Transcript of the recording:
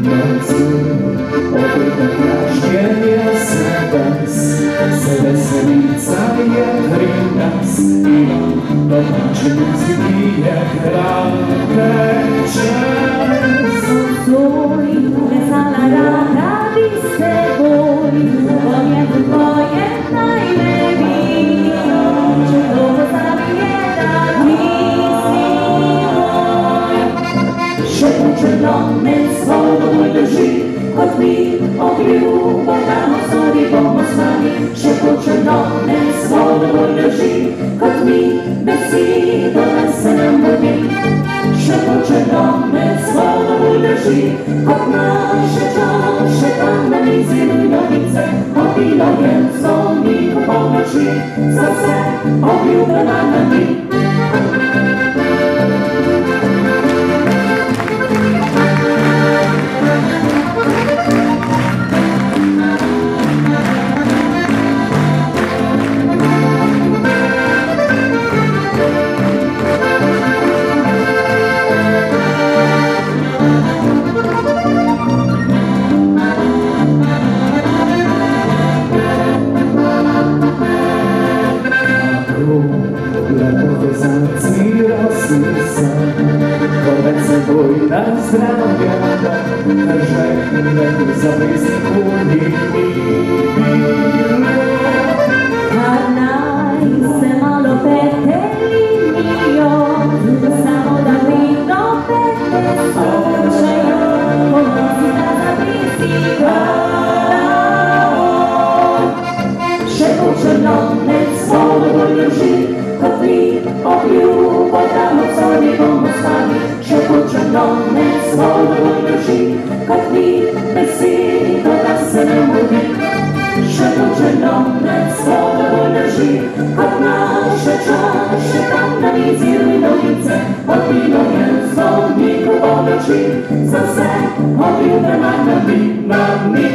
Nocy opyta pražnjenja sebes, se veselica je hrinas i domaćinski je hrane čas. Tvoj, vesela rada bi se boj, povjedu tvoje tajne vino, če ovo zavije da nisi moj. Šepučeno me svoj drži, kod mi obljubo damo zori bomo s nami. Šepučeno me svoj drži, kod mi besido da se nam budi. Šepučeno me svoj drži, kod naše čaše tam na nizi novice. Opilo je zvonik u ponoći, za sve obljubena na mi. Lepote zacira sisa, kome se bojna zdravlja, kaže da za blisku nije bilo. Karnaj se malo petelinio, samo da vino pete slučaja, pomozi da zabrisi glavo. Šepučeno me svoj drži, kod mi obljubo damo zori bomo s nami. Šepučeno me svoj drži, kod mi besido da se ne budi. Šepučeno me svoj drži, kod naše čaše tam na nizi novice. Opilo je zvonik u ponoći, za sve obljubena na mi.